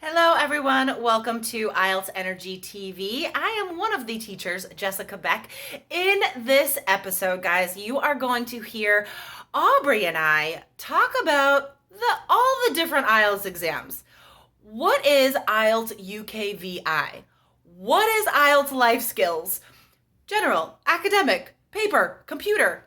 Hello, everyone. Welcome to IELTS Energy TV. I am one of the teachers, Jessica Beck. In this episode, guys, you are going to hear Aubrey and I talk about all the different IELTS exams. What is IELTS UKVI? What is IELTS Life Skills? General, academic, paper, computer.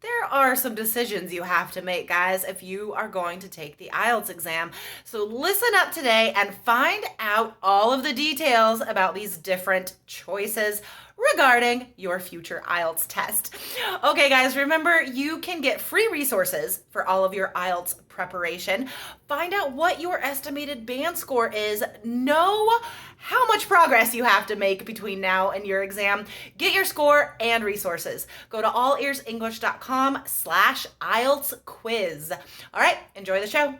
There are some decisions you have to make, guys, if you are going to take the IELTS exam. So listen up today and find out all of the details about these different choices regarding your future IELTS test. Okay, guys, remember you can get free resources for all of your IELTS preparation. Find out what your estimated band score is. Know how much progress you have to make between now and your exam. Get your score and resources. Go to allearsenglish.com/IELTS quiz. All right, enjoy the show.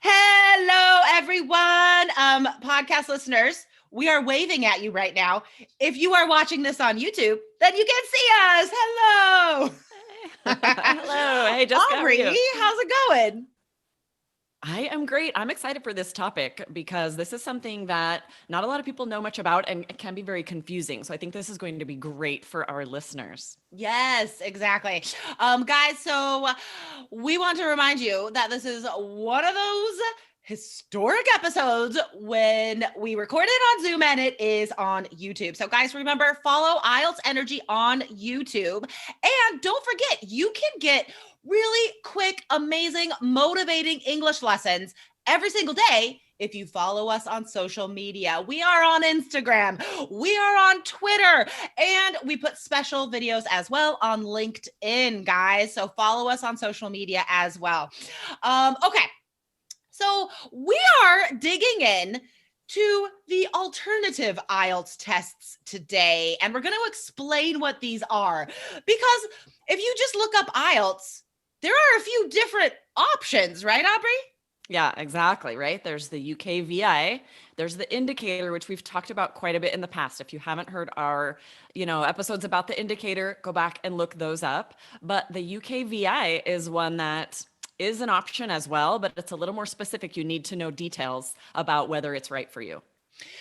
Hello, everyone. Podcast listeners, we are waving at you right now. If you are watching this on YouTube, then you can see us. Hello. Hello. Hey, Jessica. Aubrey, how's it going? I am great. I'm excited for this topic because this is something that not a lot of people know much about and it can be very confusing. So I think this is going to be great for our listeners. Yes, exactly. Guys, so we want to remind you that this is one of those historic episodes when we record it on Zoom and it is on YouTube. So guys, remember, follow IELTS Energy on YouTube. And don't forget, you can get really quick, amazing, motivating English lessons every single day if you follow us on social media. We are on Instagram, we are on Twitter, and we put special videos as well on LinkedIn, guys. So follow us on social media as well. Okay. So we are digging in to the alternative IELTS tests today, and we're going to explain what these are. Because if you just look up IELTS, there are a few different options, right, Aubrey? Yeah, exactly, right? There's the UKVI, there's the indicator, which we've talked about quite a bit in the past. If you haven't heard our, episodes about the indicator, go back and look those up. But the UKVI is one that is an option as well, but it's a little more specific. You need to know details about whether it's right for you.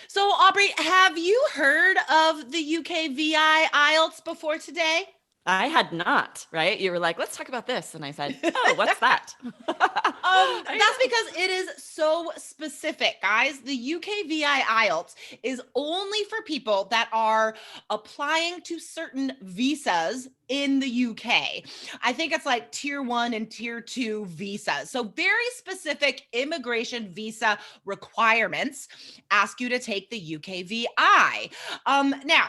So, Aubrey, have you heard of the UKVI IELTS before today? I had not, right? You were like, let's talk about this. And I said, oh, what's that? That's because it is so specific, guys. The UKVI IELTS is only for people that are applying to certain visas in the UK. I think it's like tier 1 and tier 2 visas. So very specific immigration visa requirements ask you to take the UKVI. Now,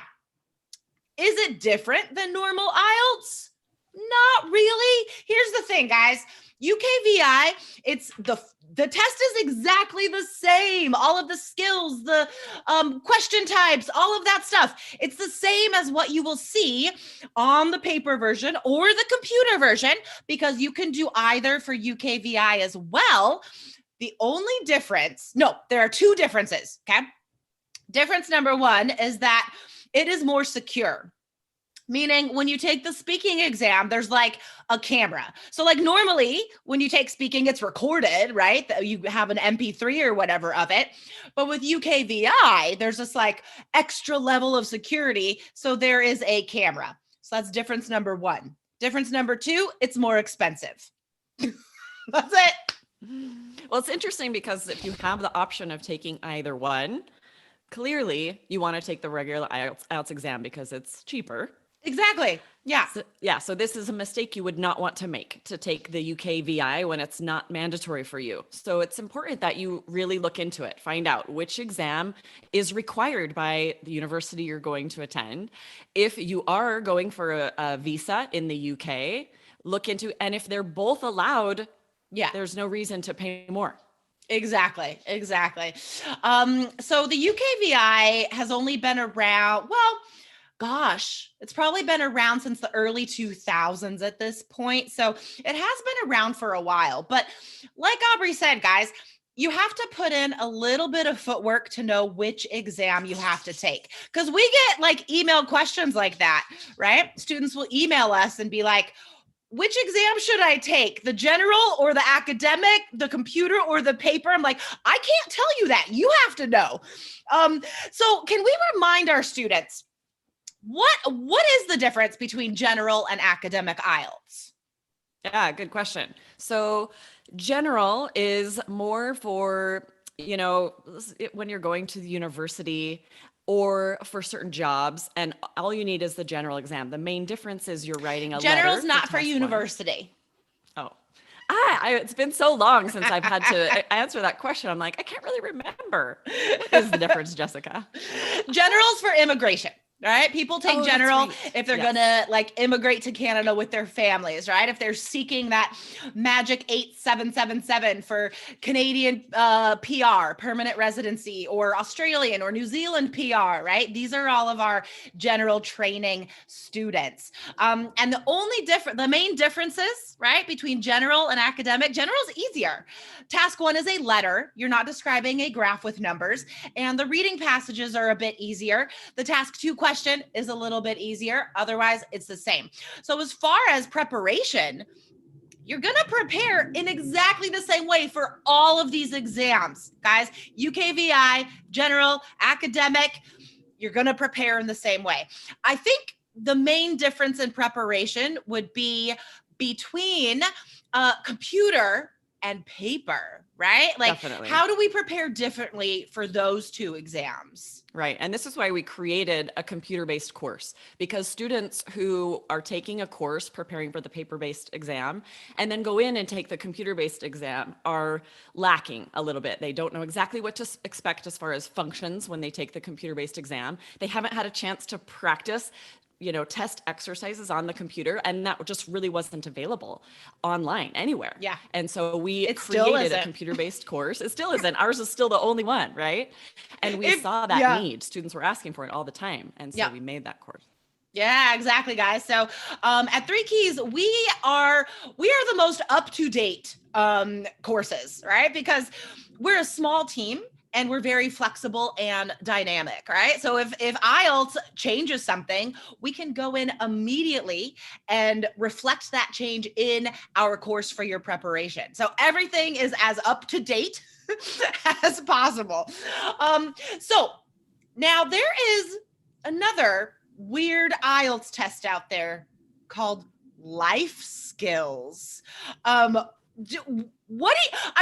is it different than normal IELTS? Not really. Here's the thing, guys. UKVI, it's the test is exactly the same. All of the skills, the question types, all of that stuff. It's the same as what you will see on the paper version or the computer version, because you can do either for UKVI as well. The only difference, there are two differences, okay? Difference number one is that it is more secure. Meaning when you take the speaking exam, there's like a camera. So like normally when you take speaking, it's recorded, right? You have an MP3 or whatever of it. But with UKVI, there's this like extra level of security. So there is a camera. So that's difference number one. Difference number two, it's more expensive. That's it. Well, it's interesting because if you have the option of taking either one, clearly you want to take the regular IELTS exam because it's cheaper. Exactly. Yeah. So this is a mistake you would not want to make, to take the UKVI when it's not mandatory for you. So it's important that you really look into it, find out which exam is required by the university you're going to attend. If you are going for a visa in the UK, look into, and if they're both allowed, there's no reason to pay more. Exactly. So the UKVI has only been around, it's probably been around since the early 2000s at this point. So it has been around for a while. But like Aubrey said, guys, you have to put in a little bit of footwork to know which exam you have to take. Because we get like email questions like that, right? Students will email us and be like, which exam should I take? The general or the academic, the computer or the paper? I'm like, I can't tell you that. You have to know. So can we remind our students, what is the difference between general and academic IELTS? Yeah, good question. So general is more for, when you're going to the university or for certain jobs, and all you need is the general exam. The main difference is you're writing a letter. General's not for test university. one. It's been so long since I've had to answer that question. I'm like, I can't really remember. What is the difference, Jessica? General's for immigration. Right? People take general right. if they're gonna like immigrate to Canada with their families, right? If they're seeking that magic 8777 for Canadian PR, permanent residency, or Australian or New Zealand PR, right? These are all of our general training students. And the main differences, right, between general and academic, general is easier. Task 1 is a letter. You're not describing a graph with numbers, and the reading passages are a bit easier. The task 2 question is a little bit easier. Otherwise, it's the same. So as far as preparation, you're going to prepare in exactly the same way for all of these exams. Guys, UKVI, general, academic, you're going to prepare in the same way. I think the main difference in preparation would be between computer and paper, right? Like, Definitely. How do we prepare differently for those two exams? Right. And this is why we created a computer-based course, because students who are taking a course preparing for the paper-based exam and then go in and take the computer-based exam are lacking a little bit. They don't know exactly what to expect as far as functions when they take the computer-based exam. They haven't had a chance to practice test exercises on the computer, and that just really wasn't available online anywhere. Yeah. And so we created a computer-based course. It still isn't. Ours is still the only one, right? And we saw that need. Students were asking for it all the time. And so we made that course. Yeah, exactly, guys. So at 3 Keys, we are the most up-to-date courses, right? Because we're a small team and we're very flexible and dynamic, right? So if IELTS changes something, we can go in immediately and reflect that change in our course for your preparation. So everything is as up to date as possible. So now there is another weird IELTS test out there called life skills. I'm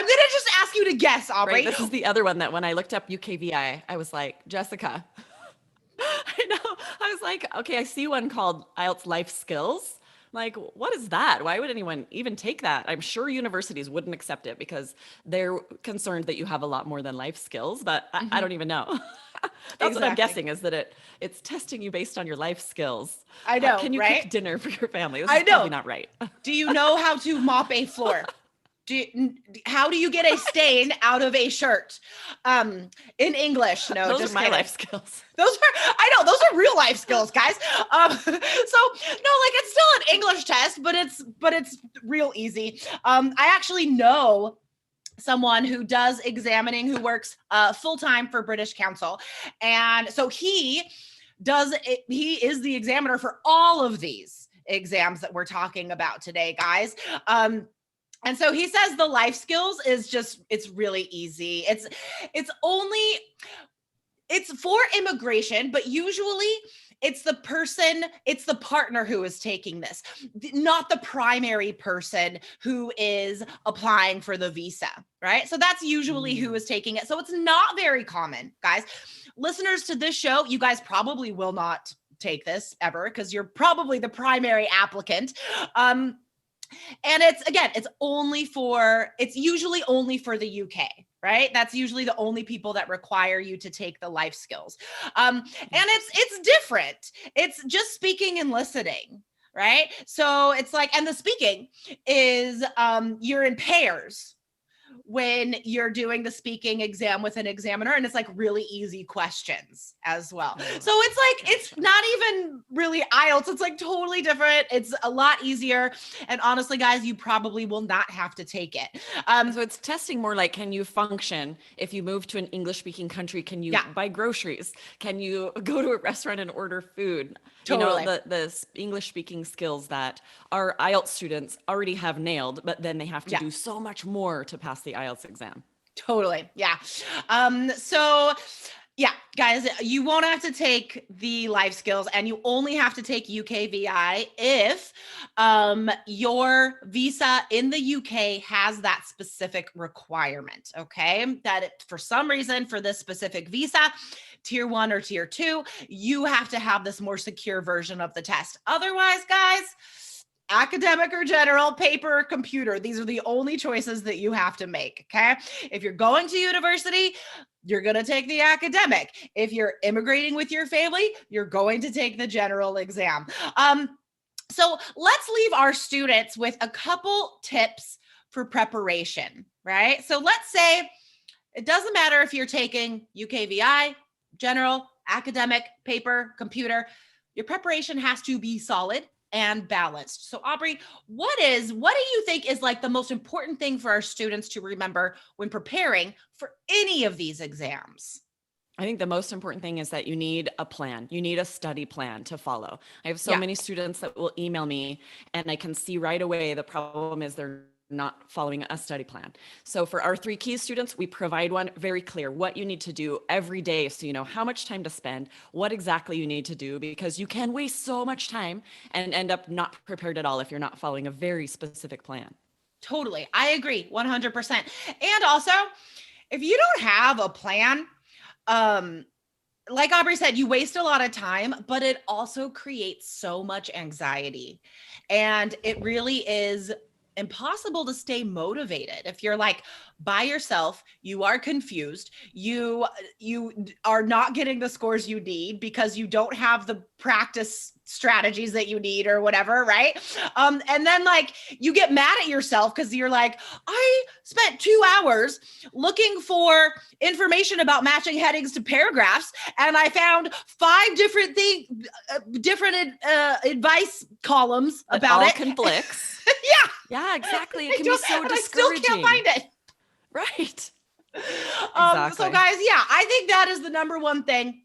going to just ask you to guess, Aubrey. Right, this is the other one that when I looked up UKVI, I was like, Jessica, I know. I was like, okay, I see one called IELTS Life Skills. Like, what is that? Why would anyone even take that? I'm sure universities wouldn't accept it because they're concerned that you have a lot more than life skills, but I don't even know. That's what I'm guessing, is that it's testing you based on your life skills. I know, can you right? Cook dinner for your family? This is probably not right. Do you know how to mop a floor? How do you get a stain out of a shirt? In English, no, those just are my kidding. life skills. Those are real life skills, guys. So no, like it's still an English test, but it's real easy. I actually know someone who does examining, who works full-time for British Council. And so he is the examiner for all of these exams that we're talking about today, guys. And so he says the life skills it's really easy. It's for immigration, but usually it's the partner who is taking this, not the primary person who is applying for the visa, right? So that's usually who is taking it. So it's not very common, guys. Listeners to this show, you guys probably will not take this ever because you're probably the primary applicant. And it's usually only for the UK, right? That's usually the only people that require you to take the life skills. And it's different. It's just speaking and listening, right? So it's like, and the speaking is, you're in pairs when you're doing the speaking exam with an examiner, and it's like really easy questions as well. So it's like, it's not even really IELTS. It's like totally different. It's a lot easier. And honestly, guys, you probably will not have to take it. So it's testing more like, can you function if you move to an English speaking country? Can you buy groceries? Can you go to a restaurant and order food? Totally. You know, the English speaking skills that our IELTS students already have nailed, but then they have to do so much more to pass the IELTS exam. Totally. Yeah. So yeah, guys, you won't have to take the life skills, and you only have to take UKVI if your visa in the UK has that specific requirement. Okay. That for some reason, for this specific visa, tier 1 or tier 2, you have to have this more secure version of the test. Otherwise, guys, academic or general, paper or computer. These are the only choices that you have to make, okay? If you're going to university, you're going to take the academic. If you're immigrating with your family, you're going to take the general exam. So let's leave our students with a couple tips for preparation, right? So let's say it doesn't matter if you're taking UKVI, general, academic, paper, computer, your preparation has to be solid and balanced. So Aubrey, what do you think is like the most important thing for our students to remember when preparing for any of these exams? I think the most important thing is that you need a plan. You need a study plan to follow. I have so many students that will email me, and I can see right away the problem is they're not following a study plan. So for our 3 key students, we provide one very clear, what you need to do every day. So you know how much time to spend, what exactly you need to do, because you can waste so much time and end up not prepared at all if you're not following a very specific plan. Totally. I agree 100%. And also, if you don't have a plan, like Aubrey said, you waste a lot of time, but it also creates so much anxiety. And it really is impossible to stay motivated. If you're like by yourself, you are confused, you are not getting the scores you need because you don't have the practice strategies that you need or whatever, right? And then like you get mad at yourself because you're like, I spent 2 hours looking for information about matching headings to paragraphs, and I found 5 different advice columns about it. All conflicts. Yeah, exactly. It can be so discouraging. I still can't find it. Right. Exactly. So guys, I think that is the number one thing.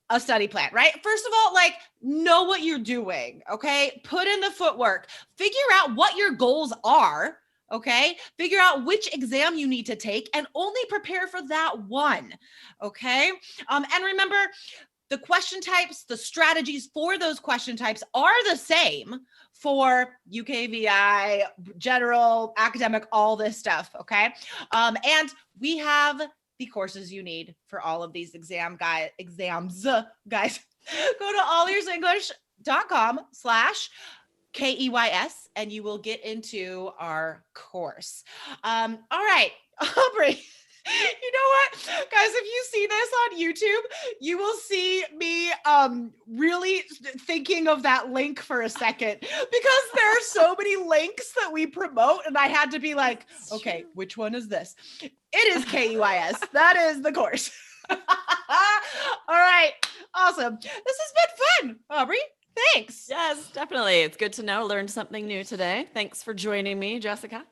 A study plan, right? First of all, like know what you're doing, okay? Put in the footwork, figure out what your goals are, okay? Figure out which exam you need to take and only prepare for that one, okay? And remember, the question types, the strategies for those question types are the same for UKVI, general, academic, all this stuff, okay? And we have the courses you need for all of these exams, guys. Go to allearsenglish.com/KEYS and you will get into our course. All right, Aubrey. You know what, guys, if you see this on YouTube, you will see me really thinking of that link for a second, because there are so many links that we promote, and I had to be like, okay, which one is this? It is KEYS. That is the course. All right, awesome. This has been fun, Aubrey. Thanks. Yes, definitely. It's good to know. Learned something new today. Thanks for joining me, Jessica.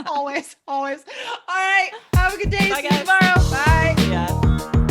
Always. All right. Have a good day. Bye, See guys. you tomorrow. Bye. Yeah.